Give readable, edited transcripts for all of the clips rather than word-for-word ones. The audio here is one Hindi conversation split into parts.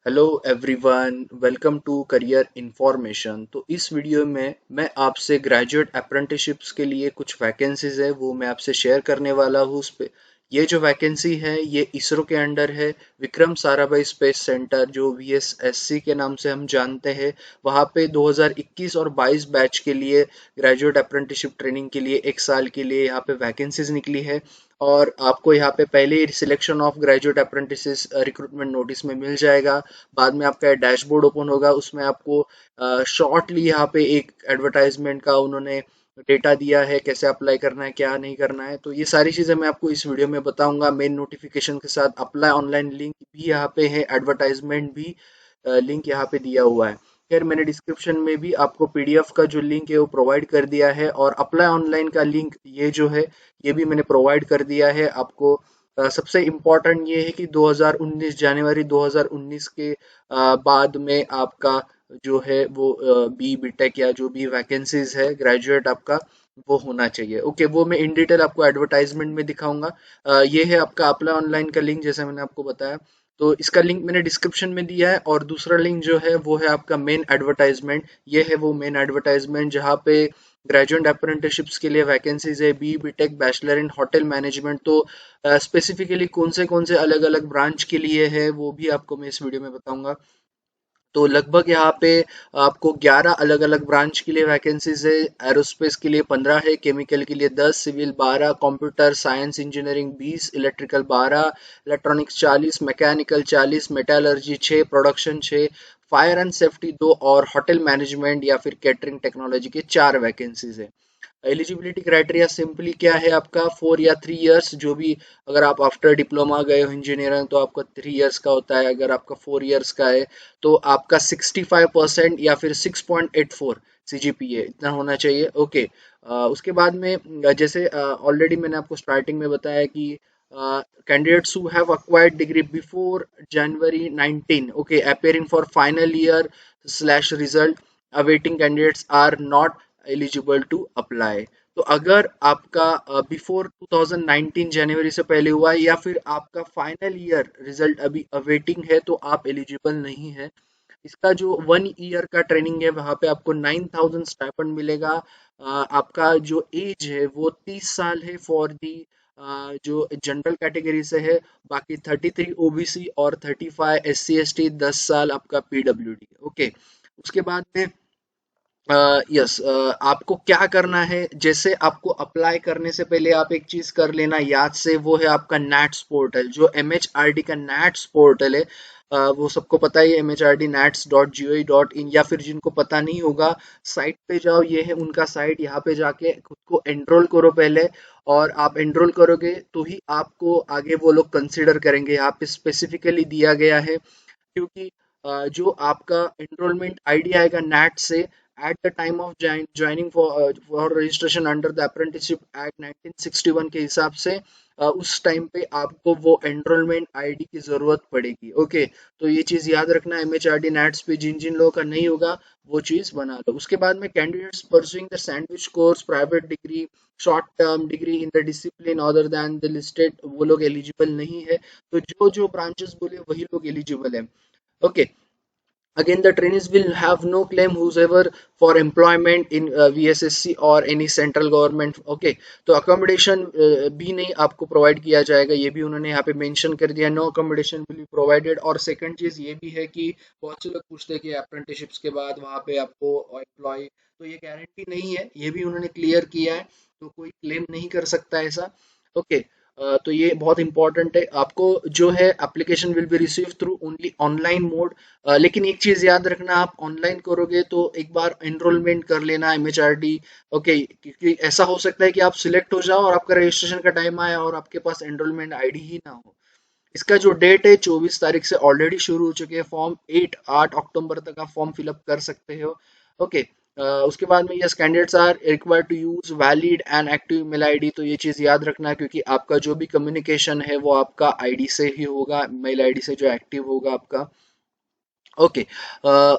Hello everyone, welcome to career information. तो इस वीडियो में मैं आपसे ग्रेजुएट अप्रेंटिसशिप्स के लिए कुछ वैकेंसीज है वो मैं आपसे शेयर करने वाला हूँ। उस पे ये जो वैकेंसी है ये इसरो के अंडर है। विक्रम साराभाई स्पेस सेंटर जो वीएसएससी के नाम से हम जानते हैं, वहाँ पे 2021 और 22 बैच के लिए ग्रेजुएट अप्रेंटिसशिप ट्रेनिंग के लिए एक साल के लिए यहाँ पे वैकेंसीज निकली है। और आपको यहाँ पे पहले ही selection of graduate apprentices recruitment notice में मिल जाएगा। बाद में आपका डैशबोर्ड ओपन होगा, उसमें आपको शॉर्टली यहाँ पे एक एडवर्टाइजमेंट का उन्होंने डेटा दिया है, कैसे अप्लाई करना है क्या नहीं करना है। तो ये सारी चीज़ें मैं आपको इस वीडियो में बताऊंगा, मेन नोटिफिकेशन के साथ। अप्लाई ऑनलाइन लिंक भी यहाँ पे है, एडवर्टाइजमेंट भी लिंक यहाँ पे दिया हुआ है। खैर, मैंने डिस्क्रिप्शन में भी आपको पीडीएफ का जो लिंक है वो प्रोवाइड कर दिया है, और अप्लाई ऑनलाइन का लिंक ये जो है ये भी मैंने प्रोवाइड कर दिया है आपको। सबसे इम्पोर्टेंट ये है कि 2019 जनवरी 2019 के बाद में आपका जो है वो बी बीटेक या जो भी वैकेंसीज है ग्रेजुएट आपका वो होना चाहिए। ओके, वो मैं इन डिटेल आपको एडवर्टाइजमेंट में दिखाऊंगा। ये है आपका अप्लाई ऑनलाइन का लिंक, जैसे मैंने आपको बताया। तो इसका लिंक मैंने डिस्क्रिप्शन में दिया है, और दूसरा लिंक जो है वो है आपका मेन एडवर्टाइजमेंट। ये है वो मेन एडवर्टाइजमेंट जहाँ पे ग्रेजुएट अप्रेंटिसशिप्स के लिए वैकेंसीज है, B B Tech bachelor in hotel management. तो स्पेसिफिकली कौन से अलग अलग ब्रांच के लिए है वो भी आपको मैं इस वीडियो में बताऊंगा। तो लगभग यहाँ पे आपको 11 अलग अलग ब्रांच के लिए वैकेंसीज है। एरोस्पेस के लिए 15 है, केमिकल के लिए 10, civil 12, computer science engineering 20, electrical 12, electronics 40, mechanical 40, metallurgy 6, production 6, fire and safety 2, और होटल मैनेजमेंट या फिर कैटरिंग टेक्नोलॉजी के 4 वैकेंसीज है। एलिजिबिलिटी क्राइटेरिया सिंपली क्या है आपका, 4 या 3 इयर्स जो भी। अगर आप आफ्टर डिप्लोमा गए हो इंजीनियरिंग तो आपका 3 इयर्स का होता है। अगर आपका 4 इयर्स का है तो आपका 65% या फिर 6.84 CGPA इतना होना चाहिए। ओके, उसके बाद में जैसे ऑलरेडी मैंने आपको स्टार्टिंग में बताया कि candidates who have acquired degree before January 19, okay, appearing for final year slash result, awaiting candidates are not eligible to apply। तो अगर आपका बिफोर 2019 जनवरी से पहले हुआ है, या फिर आपका फाइनल ईयर रिजल्ट अभी अवेटिंग है, तो आप एलिजिबल नहीं है। इसका जो 1 ईयर का ट्रेनिंग है वहाँ पे आपको 9,000 स्टाइपेंड मिलेगा। आपका जो एज है वो 30 साल है फॉर दी जो जनरल कैटेगरी से है। बाकी 33 ओबीसी और 35 SC ST, 10 साल आपका पीडब्ल्यूडी। ओके, उसके बाद में यस, आपको क्या करना है, जैसे आपको अप्लाई करने से पहले आप एक चीज कर लेना याद से, वो है आपका नैट्स पोर्टल। जो MHRD का नैट्स पोर्टल है, वो सबको पता ही है, MHRD nats.gov.in। या फिर जिनको पता नहीं होगा, साइट पे जाओ, ये है उनका साइट। यहाँ पे जाके खुद को एनरोल करो पहले, और आप एनरोल करोगे तो ही आपको आगे वो लोग कंसिडर करेंगे। यहाँ पे स्पेसिफिकली दिया गया है, क्योंकि जो आपका एनरोलमेंट आईडी आएगा नैट से, at the time of joining for registration under the apprenticeship act 1961 के हिसाब से, उस टाइम पे आपको वो एनरोलमेंट आईडी की जरूरत पड़ेगी। ओके, तो ये चीज याद रखना। MHRD नैट्स पे जिन जिन लोगों का नहीं होगा वो चीज बना लो। उसके बाद में candidates pursuing the sandwich course, private degree, short term degree in the discipline other than the listed, वो लोग एलिजिबल नहीं है। तो जो जो ब्रांचेस बोले वही लोग एलिजिबल है। Okay. Again, the trainees will have no claim whosoever for employment in VSSC or any central government. Okay. तो accommodation भी नहीं आपको प्रोवाइड किया जाएगा, ये भी उन्होंने यहाँ पे मेंशन कर दिया। No accommodation will be provided। और सेकंड चीज ये भी है कि बहुत से लोग पूछते हैं कि अप्रेंटिसशिप्स के बाद वहाँ पे आपको एम्प्लॉय, तो ये गारंटी नहीं है, ये भी उन्होंने क्लियर किया है। तो कोई क्लेम नहीं कर सकता ऐसा। ओके, तो ये बहुत इंपॉर्टेंट है। आपको जो है application will be receive through only online mode. लेकिन एक चीज याद रखना, आप ऑनलाइन करोगे तो एक बार एनरोलमेंट कर लेना MHRD। ओके, क्योंकि ऐसा हो सकता है कि आप सिलेक्ट हो जाओ और आपका रजिस्ट्रेशन का टाइम आया और आपके पास एनरोलमेंट आईडी ही ना हो। इसका जो डेट है 24 तारीख से ऑलरेडी शुरू हो चुके हैं फॉर्म। 8 अक्टूबर तक आप फॉर्म फिलअप कर सकते हो। ओके, उसके बाद में yes, candidates are required to use valid and active mail ID. तो ये चीज़ याद रखना, क्योंकि आपका जो भी कम्युनिकेशन है वो आपका आईडी से ही होगा, मेल आईडी से जो एक्टिव होगा आपका। ओके,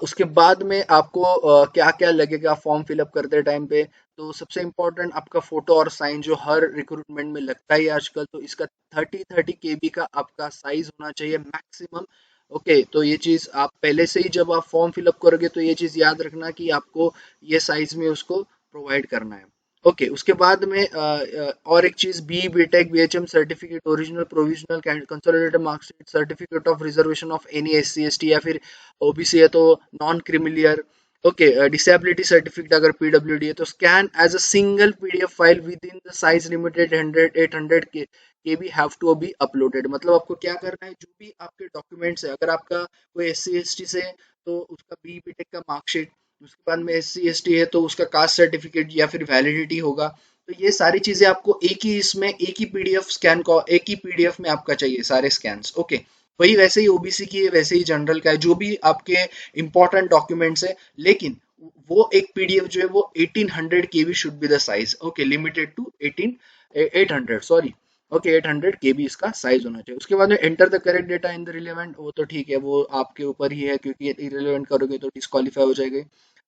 उसके बाद में आपको क्या क्या लगेगा फॉर्म फिलअप करते टाइम पे। तो सबसे इम्पोर्टेंट आपका फोटो और साइन, जो हर रिक्रूटमेंट में लगता है आजकल। तो इसका 30 30 KB का आपका साइज होना चाहिए मैक्सिमम। ओके, तो ये चीज़ आप पहले से ही जब आप फॉर्म फिलअप करोगे तो ये चीज़ याद रखना कि आपको ये साइज में उसको प्रोवाइड करना है। ओके, उसके बाद में और एक चीज़, B BTech BHM certificate, original provisional consolidated marksheet, certificate of reservation of any SC ST या फिर ओबीसी है तो non creamy layer. Okay, disability certificate अगर पीडब्ल्यूडी है तो scan as a single PDF file within the size limited 100 800 के भी हैव टू बी अपलोडेड। मतलब आपको क्या करना है, जो भी आपके डॉक्यूमेंट्स है, अगर आपका कोई एस सी एस टी से है तो उसका बी बीटेक का मार्कशीट, उसके बाद में एस सी एस टी है तो उसका कास्ट सर्टिफिकेट या फिर वैलिडिटी होगा। तो ये सारी चीजें आपको एक ही इसमें एक ही पीडीएफ स्कैन को एक ही पीडीएफ में आपका चाहिए सारे स्कैन्स। ओके, वही वैसे ही ओबीसी की है, वैसे ही जनरल का है, जो भी आपके इंपॉर्टेंट डॉक्यूमेंट्स है। लेकिन वो एक पीडीएफ जो है वो 1800 KB should be the size. Okay, limited to 18 800 sorry. Okay, 800 KB इसका साइज होना चाहिए। उसके बाद में enter the correct data in the relevant, वो तो ठीक है, वो आपके ऊपर ही है, क्योंकि इरेलेवेंट करोगे तो डिस्क्वालीफाई हो जाएगा।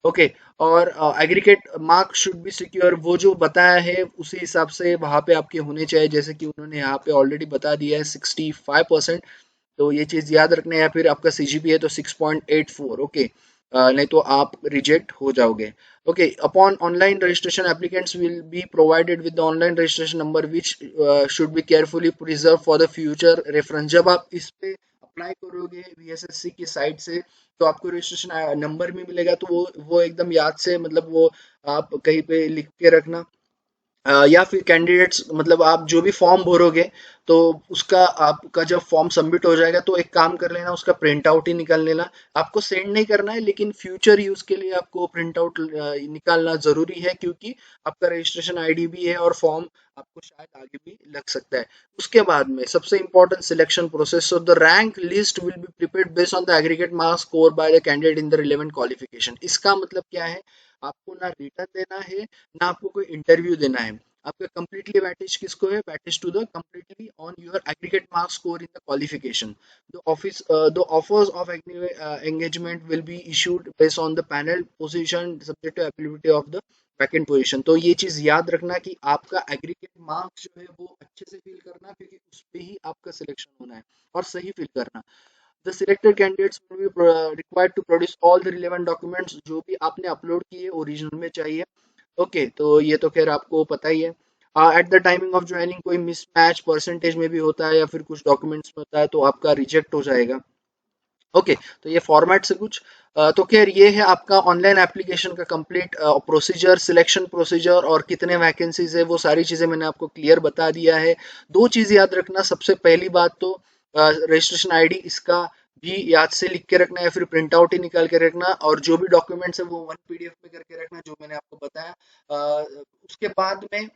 ओके, और aggregate mark should be secure, वो जो बताया है उसी हिसाब से वहां पे आपके होने चाहिए, जैसे कि उन्होंने यहाँ पे ऑलरेडी बता दिया है 65%। तो ये चीज याद रखना है, या फिर आपका सीजीपी है तो 6.84। ओके, नहीं तो आप रिजेक्ट हो जाओगे। Okay, upon online registration applicants will be provided with the online registration number which should be carefully preserve for the future reference. जब आप इस पे अप्लाई करोगे वीएसएससी की साइट से तो आपको रजिस्ट्रेशन नंबर भी मिलेगा, तो वो एकदम याद से, मतलब वो आप कहीं पे लिख के रखना। या फिर कैंडिडेट्स, मतलब आप जो भी फॉर्म भरोगे तो उसका आपका जब फॉर्म सबमिट हो जाएगा तो एक काम कर लेना, उसका प्रिंट आउट ही निकाल लेना। आपको सेंड नहीं करना है, लेकिन फ्यूचर यूज के लिए आपको प्रिंट आउट निकालना जरूरी है, क्योंकि आपका रजिस्ट्रेशन आईडी भी है और फॉर्म आपको शायद आगे भी लग सकता है। उसके बाद में सबसे important selection process, so the rank list will be prepared based on the aggregate marks score by the candidate in the relevant qualification. इसका मतलब क्या है, आपको ना रिटर्न देना है ना आपको कोई इंटरव्यू देना है। आपका कंप्लीटली वेटेज किसको है, weightage to the completely on your aggregate marks score in the qualification. The offers of engagement will be issued based on the panel position subject to ability of the vacant position. तो ये चीज याद रखना कि आपका एग्रीगेट मार्क्स जो है वो अच्छे से फिल करना, क्योंकि उस पे ही आपका सिलेक्शन होना है, और सही फिल करना। The selected candidates will be required to produce all the relevant documents, जो भी आपने अपलोड किए ओरिजिनल में चाहिए। ओके, तो ये तो खैर आपको पता ही है। At the timing of joining कोई मिसमैच परसेंटेज में भी होता है या फिर कुछ डॉक्यूमेंट्स में होता है तो आपका रिजेक्ट हो जाएगा। ओके, तो ये फॉर्मेट से कुछ तो खैर ये है आपका ऑनलाइन एप्लीकेशन का कंप्लीट प्रोसीजर, सिलेक्शन प्रोसीजर और कितने वैकेंसीज है, वो सारी चीज़ें मैंने आपको क्लियर बता दिया है। दो चीज़ याद रखना, सबसे पहली बात तो रजिस्ट्रेशन आईडी इसका भी याद से लिख के रखना, या फिर प्रिंट आउट ही निकाल के रखना, और जो भी डॉक्यूमेंट्स है वो वन पीडीएफ में करके रखना, जो मैंने आपको बताया। उसके बाद में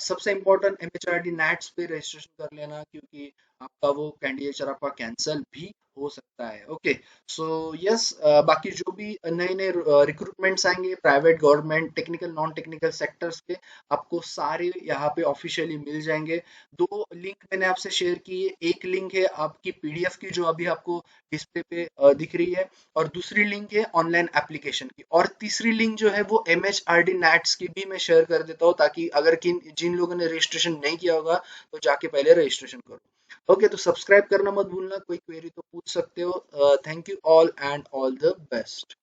सबसे इम्पोर्टेंट एमएचआरडी नैट्स पे रजिस्ट्रेशन कर लेना, क्योंकि आपका वो कैंडिडेचर आपका कैंसिल भी हो सकता है। ओके, सो यस, बाकी जो भी नए नए रिक्रूटमेंट्स आएंगे private government technical non technical sectors के, आपको सारे यहाँ पे ऑफिशियली मिल जाएंगे। दो लिंक मैंने आपसे शेयर की है, एक लिंक है आपकी पीडीएफ की जो अभी आपको डिस्प्ले पे दिख रही है, और दूसरी लिंक है ऑनलाइन एप्लीकेशन की, और तीसरी लिंक जो है वो एमएचआरडी नैट्स की भी मैं शेयर कर देता हूँ, ताकि अगर जिन लोगों ने रजिस्ट्रेशन नहीं किया होगा तो जाके पहले रजिस्ट्रेशन करो। ओके, तो सब्सक्राइब करना मत भूलना, कोई क्वेरी तो पूछ सकते हो। Thank you all and all the best.